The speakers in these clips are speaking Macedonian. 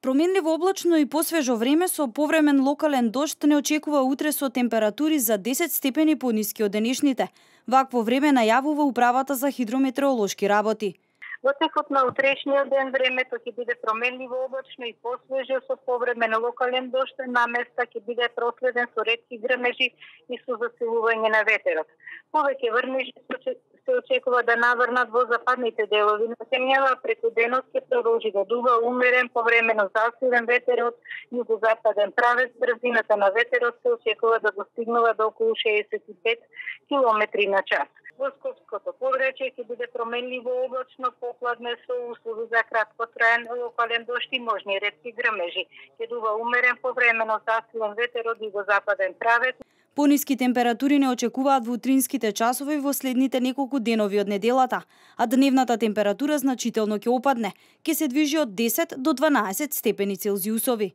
Променливо облачно и посвежо време со повремен локален дожд не очекува утре со температури за 10 степени пониски од денешните. Вакво време најавува Управата за хидрометеоролошки работи. Во текот на утрешниот ден времето ќе биде променливо облачно и посвежо со повремен локален дожд, на места ќе биде проследен со ретки грмежи и со засилување на ветерот. Повеќе врнежи се очекува да наврнат во западните делови на земјава, преку денот ќе продолжи да дува умерен повремено засилен ветер од југозападен правец. Брзината на ветерот се очекува да достигнува до околу 65 км на час. Во Скопското подречје ќе биде променливо облачно, попладне со услови за краткотраен локален дожд и можни ретки грмежи. Ќе дува умерен повремено засилен ветер од југозападен правец. Пониски температури не очекуваат во утринските часови во следните неколку денови од неделата, а дневната температура значително ќе опадне, ќе се движи од 10 до 12 степени Целзиусови.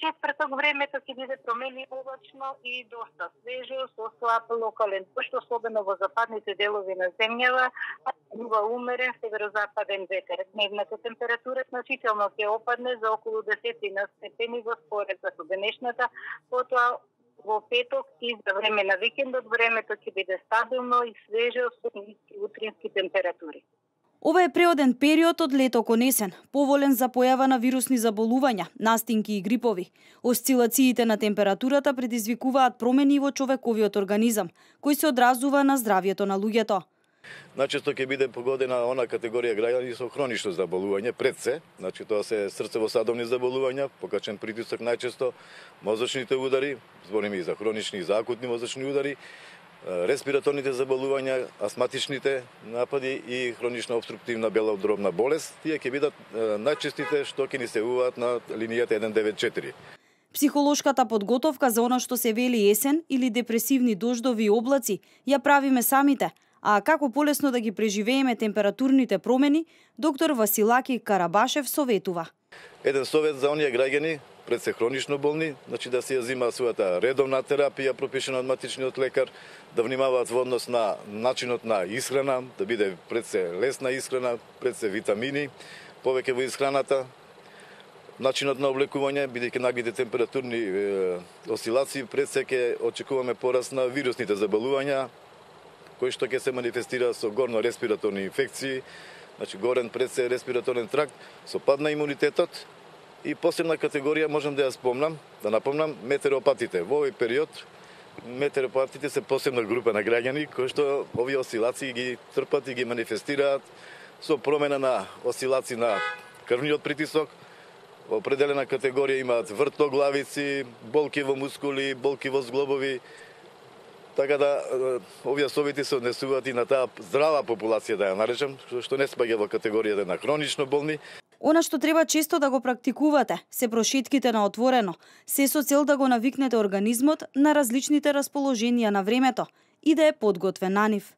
Четврток времето ќе биде променливо облачно и доста свежо со слаб локален дожд, особено во западните делови на земјава, а дува умерен северозападен ветер. Дневната температура значително ќе опадне за околу 10 степени во споредба со денешната, потоа во петок и за време на викендот времето ќе биде стабилно и свежо со ниски утрински температури. Ова е преоден период од лето кон есен, поволен за појава на вирусни заболувања, настинки и грипови. Осцилациите на температурата предизвикуваат промени во човековиот организам, кој се одразува на здравјето на луѓето. Најчесто ќе биде погодена она категорија граѓани со хронично заболување, пред се, тоа се срцево-садовни заболувања, покачен притисок најчесто, мозочните удари, збориме и за хронични и за акутни мозочни удари, респираторните заболувања, астматичните напади и хронична обструктивна белодробна болест, тие ќе бидат најчестите што ќе ни се јавуваат на линијата 194. Психолошката подготовка за она што се вели есен или депресивни дождови и облаци ја правиме самите, а како полесно да ги преживееме температурните промени, доктор Василаки Карабашев советува. Еден совет за оние граѓани пред се хронично болни, да се ја зима својата редовна терапија пропишена од матичниот лекар, да внимаваат во однос на начинот на исхрана, да биде пред се лесна исхрана, пред се витамини, повеќе во исхраната, начинот на облекување, бидејќи наглите температурни осцилации, пред се ќе очекуваме пораст на вирусните заболувања, кои што ќе се манифестира со горно респираторни инфекции, горен пред се респираторен тракт, со пад на имунитетот и посебна категорија можам да ја напомнам метеоропатите. Во овој период метеоропатите се посебна група на граѓани кои што овие осцилации ги трпат и ги манифестираат со промена на осцилации на крвниот притисок. Во определена категорија имаат вртоглавици, болки во мускули, болки во зглобови. Така да овие совети се однесуваат и на таа здрава популација, да ја наречам, што не спаѓа во категоријата на хронично болни. Она што треба често да го практикувате, се прошетките на отворено, се со цел да го навикнете организмот на различните расположенија на времето и да е подготвен на нив.